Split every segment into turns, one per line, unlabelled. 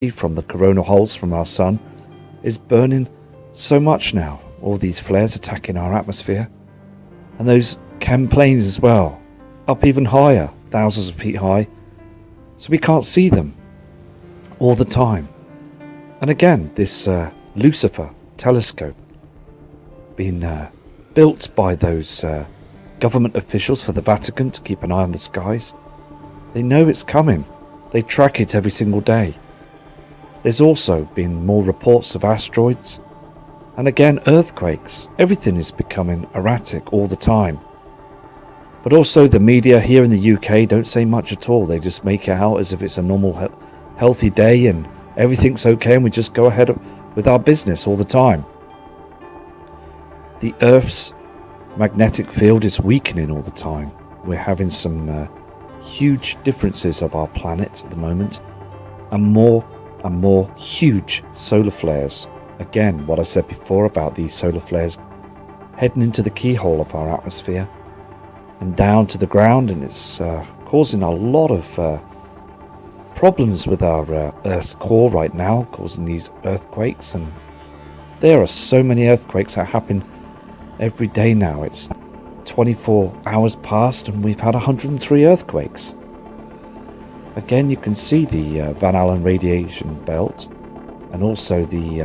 from the coronal holes from our sun is burning so much now. All these flares attacking our atmosphere. And those chem planes as well, up even higher, thousands of feet high. So we can't see them all the time. And again, this Lucifer telescope being built by those government officials for the Vatican to keep an eye on the skies. They know it's coming. They track it every single day. There's also been more reports of asteroids. And again, earthquakes. Everything is becoming erratic all the time. But also the media here in the UK don't say much at all. They just make it out as if it's a normal, healthy day and everything's okay and we just go ahead with our business all the time. The Earth's magnetic field is weakening all the time. We're having some huge differences of our planet at the moment, and more huge solar flares. Again, what I said before about these solar flares heading into the keyhole of our atmosphere and down to the ground, and it's causing a lot of problems with our Earth's core right now, causing these earthquakes. And there are so many earthquakes that happen every day now. It's 24 hours past and we've had 103 earthquakes. Again, you can see the Van Allen radiation belt and also the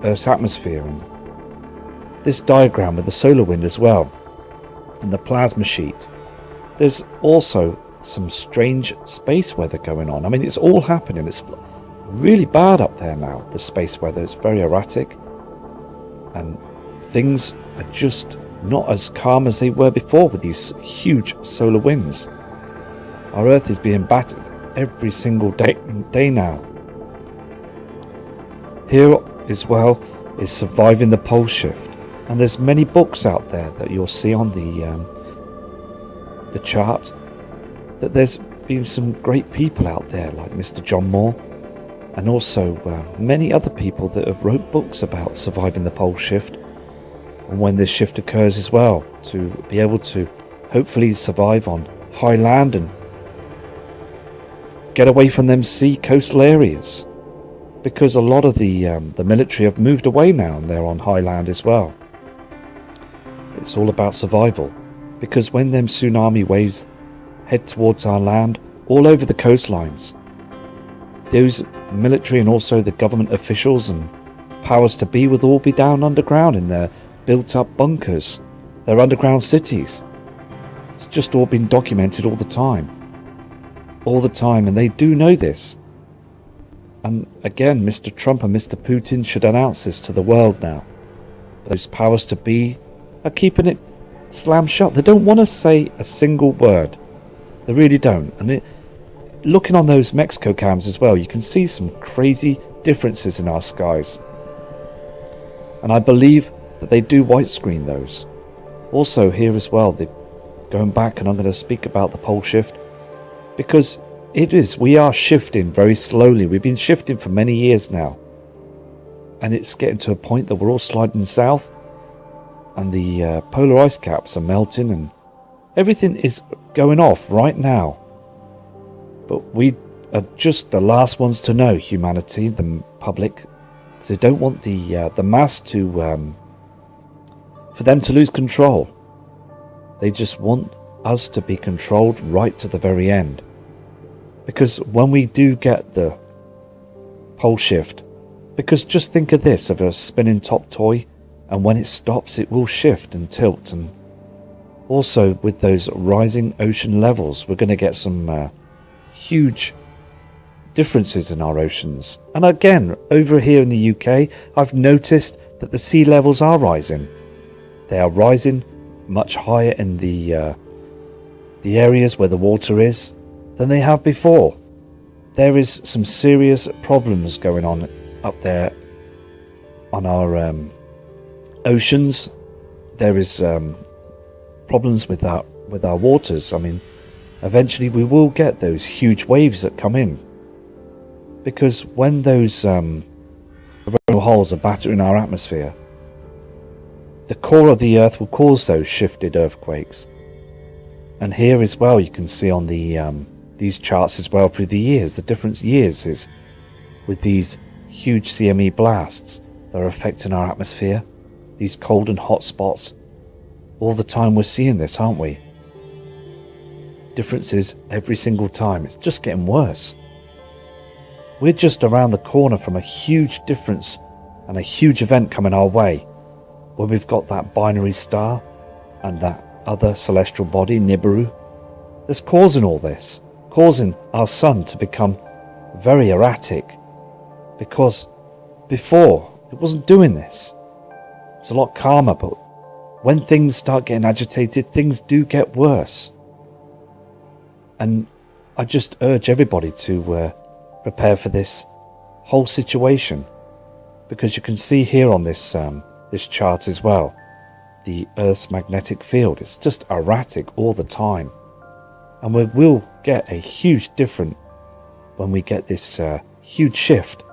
Earth's atmosphere, and this diagram with the solar wind as well, and the plasma sheet. There's also some strange space weather going on. I mean, it's all happening. It's really bad up there now, the space weather. It's very erratic, and things are just not as calm as they were before with these huge solar winds. Our Earth is being battered every single day now. Here as well is Surviving the Pole Shift, and there's many books out there that you'll see on the chart, that there's been some great people out there like Mr. John Moore, and also many other people that have wrote books about surviving the pole shift and when this shift occurs as well, to be able to hopefully survive on high land and get away from them sea coastal areas, because a lot of the military have moved away now and they're on high land as well. It's all about survival, because when them tsunami waves head towards our land all over the coastlines, those military and also the government officials and powers to be will all be down underground in their built up bunkers, their underground cities. It's just all been documented all the time, and they do know this. And again, Mr. Trump and Mr. Putin should announce this to the world now. Those powers to be are keeping it slammed shut. They don't want to say a single word. They really don't. And looking on those Mexico cams as well, you can see some crazy differences in our skies. And I believe that they do white screen those. Also here as well, going back, and I'm going to speak about the pole shift, because we are shifting very slowly. We've been shifting for many years now, and it's getting to a point that we're all sliding south, and the polar ice caps are melting and everything is going off right now. But we are just the last ones to know, humanity, the public, because they don't want the mass to for them to lose control. They just want us to be controlled right to the very end. Because when we do get the pole shift, because just think of this, of a spinning top toy, and when it stops it will shift and tilt. And also with those rising ocean levels, we're going to get some huge differences in our oceans. And again, over here in the UK, I've noticed that the sea levels are rising. They are rising much higher in the areas where the water is than they have before. There is some serious problems going on up there on our oceans. There is problems with our waters. I mean, eventually we will get those huge waves that come in, because when those coronal holes are battering our atmosphere, the core of the earth will cause those shifted earthquakes. And here as well, you can see on the these charts as well through the years, the different years is with these huge CME blasts that are affecting our atmosphere, these cold and hot spots. All the time we're seeing this, aren't we? Differences every single time. It's just getting worse. We're just around the corner from a huge difference and a huge event coming our way, where we've got that binary star and that other celestial body, Nibiru, that's causing all this, causing our sun to become very erratic, because before it wasn't doing this. It's a lot calmer, but when things start getting agitated, things do get worse. And I just urge everybody to prepare for this whole situation, because you can see here on this this chart as well, the Earth's magnetic field. It's just erratic all the time, and we will get a huge difference when we get this huge shift.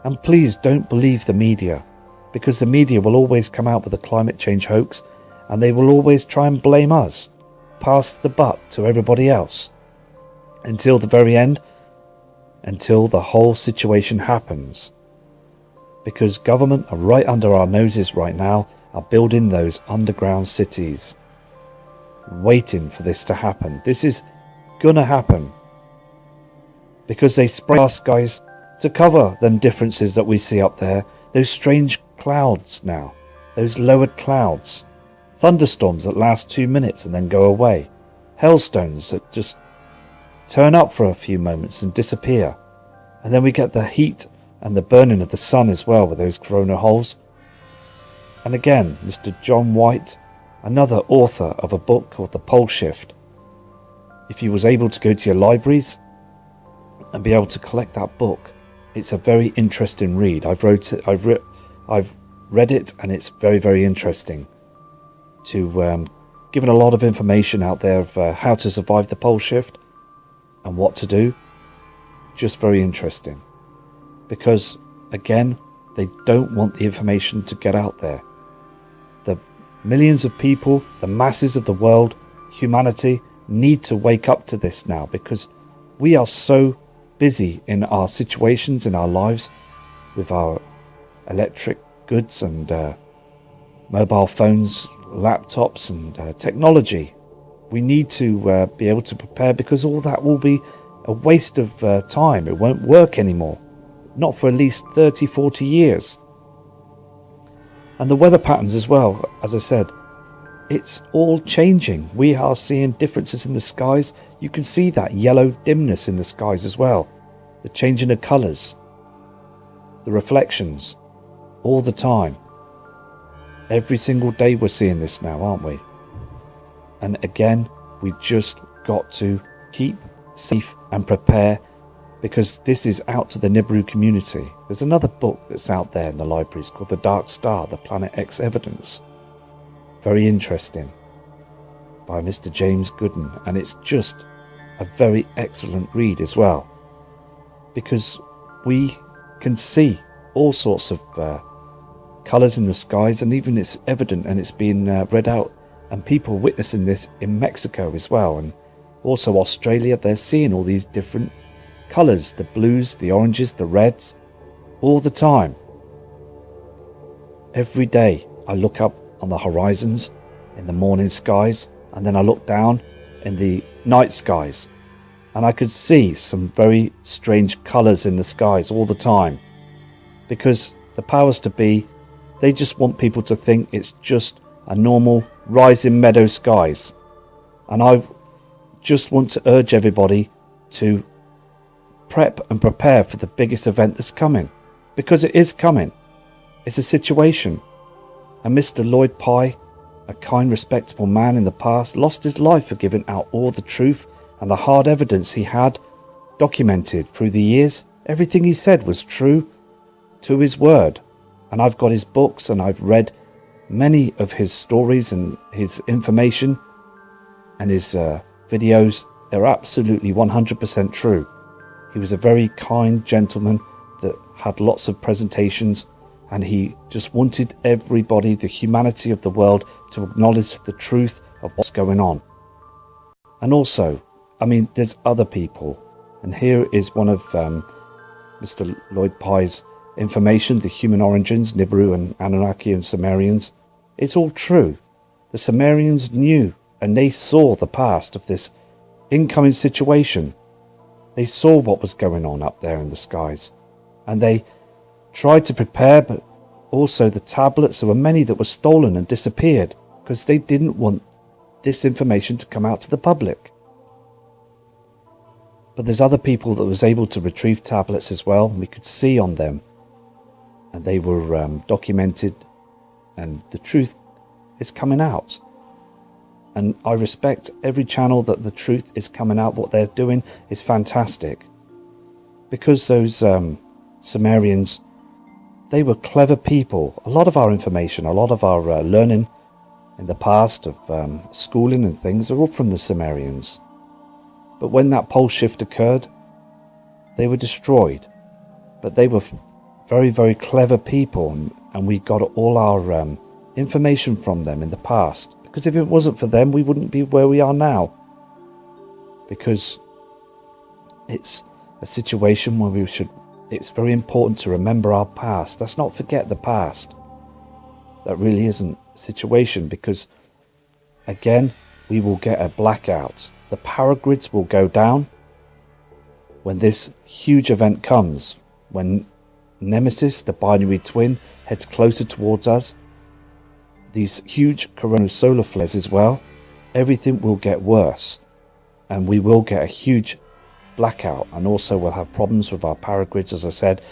And please don't believe the media, because the media will always come out with a climate change hoax, and they will always try and blame us, pass the buck to everybody else, until the very end, until the whole situation happens. Because government are right under our noses right now, are building those underground cities, waiting for this to happen. This is gonna happen, because they spray our skies to cover them differences that we see up there, those strange clouds now, those lowered clouds, thunderstorms that last 2 minutes and then go away, hailstones that just turn up for a few moments and disappear, and then we get the heat and the burning of the sun as well with those corona holes. And again, Mr. John White, another author of a book called The Pole Shift, if he was able to go to your libraries and be able to collect that book, it's a very interesting read. I've read it, and it's very, very interesting. To given a lot of information out there of how to survive the pole shift and what to do. Just very interesting, because again, they don't want the information to get out there. The millions of people, the masses of the world, humanity need to wake up to this now, because we are so busy in our situations, in our lives, with our electric goods and mobile phones, laptops and technology. We need to be able to prepare, because all that will be a waste of time. It won't work anymore, not for at least 30-40 years. And the weather patterns as well, as I said, it's all changing. We are seeing differences in the skies. You can see that yellow dimness in the skies as well, the changing of colours, the reflections, all the time. Every single day we're seeing this now, aren't we? And again, we just got to keep safe and prepare, because this is out to the Nibiru community. There's another book that's out there in the libraries called The Dark Star, The Planet X Evidence. Very interesting, by Mr. James Gooden, and it's just a very excellent read as well, because we can see all sorts of colours in the skies, and even it's evident, and it's been read out, and people witnessing this in Mexico as well, and also Australia. They're seeing all these different colours, the blues, the oranges, the reds, all the time. Every day I look up on the horizons in the morning skies, and then I look down in the night skies, and I could see some very strange colours in the skies all the time, because the powers to be, they just want people to think it's just a normal rising meadow skies. And I just want to urge everybody to prep and prepare for the biggest event that's coming, because it is coming. It's a situation. And Mr. Lloyd Pye, a kind, respectable man in the past, lost his life for giving out all the truth and the hard evidence he had documented through the years. Everything he said was true to his word. And I've got his books, and I've read many of his stories and his information and his videos. They're absolutely 100% true. He was a very kind gentleman that had lots of presentations, and he just wanted everybody, the humanity of the world, to acknowledge the truth of what's going on. And also, I mean, there's other people, and here is one of Mr. Lloyd Pye's information, the human origins, Nibiru and Anunnaki and Sumerians, it's all true. The Sumerians knew and they saw the past of this incoming situation. They saw what was going on up there in the skies. And they tried to prepare, but also the tablets, there were many that were stolen and disappeared because they didn't want this information to come out to the public. But there's other people that was able to retrieve tablets as well. We could see on them, and they were documented, and the truth is coming out. And I respect every channel that the truth is coming out. What they're doing is fantastic, because those Sumerians, they were clever people. A lot of our information, a lot of our learning in the past of schooling and things are all from the Sumerians. But when that pole shift occurred, they were destroyed. But they were very, very clever people, and we got all our information from them in the past. Because if it wasn't for them, we wouldn't be where we are now. Because it's a situation where it's very important to remember our past. Let's not forget the past. That really isn't a situation, because again, we will get a blackout. The power grids will go down when this huge event comes. When Nemesis, the binary twin, heads closer towards us, these huge coronal solar flares as well, everything will get worse. And we will get a huge blackout, and also we'll have problems with our power grids, as I said.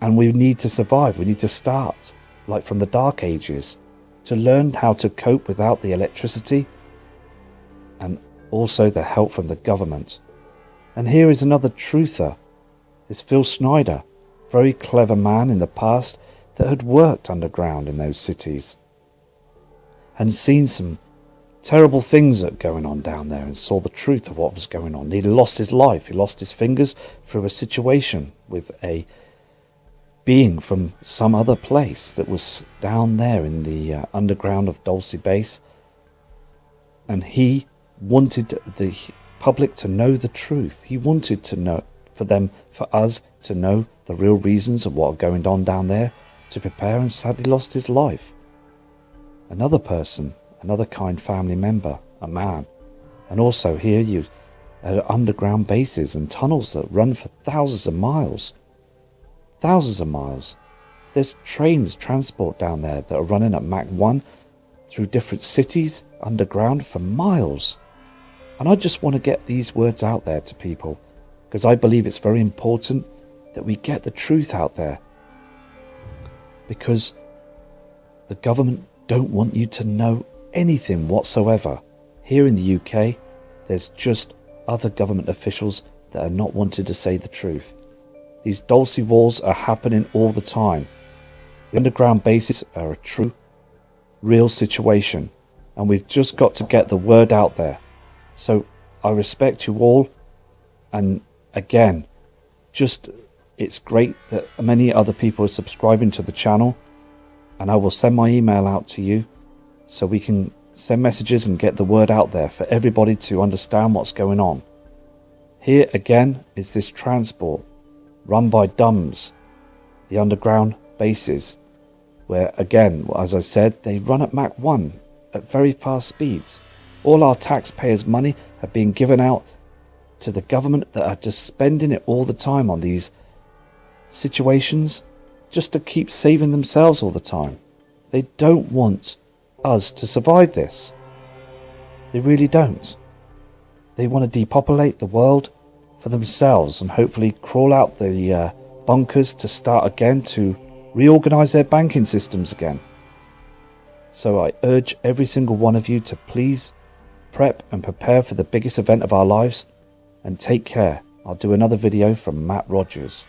And we need to survive. We need to start, like from the Dark Ages, to learn how to cope without the electricity and also the help from the government. And here is another truther, this Phil Snyder, very clever man in the past that had worked underground in those cities and seen some terrible things that going on down there, and saw the truth of what was going on. He lost his life. He lost his fingers through a situation with a being from some other place that was down there in the underground of Dulce Base. And he wanted the public to know the truth. He wanted to know, for us to know the real reasons of what are going on down there, to prepare, and sadly lost his life. Another person, another kind family member, a man. And also here you underground bases and tunnels that run for thousands of miles. Thousands of miles. There's trains, transport down there that are running at Mach 1 through different cities underground for miles. And I just want to get these words out there to people, because I believe it's very important that we get the truth out there. Because the government don't want you to know anything whatsoever. Here in the UK, there's just other government officials that are not wanting to say the truth. These Dulce walls are happening all the time. The underground bases are a true, real situation, and we've just got to get the word out there. So I respect you all, and again, it's great that many other people are subscribing to the channel, and I will send my email out to you so we can send messages and get the word out there for everybody to understand what's going on. Here again is this transport run by DUMS, the underground bases, where again, as I said, they run at Mach 1 at very fast speeds. All our taxpayers' money have been given out to the government that are just spending it all the time on these situations just to keep saving themselves all the time. They don't want us to survive this. They really don't. They want to depopulate the world for themselves and hopefully crawl out the bunkers to start again, to reorganize their banking systems again. So I urge every single one of you to please prep and prepare for the biggest event of our lives, and take care. I'll do another video from Matt Rogers.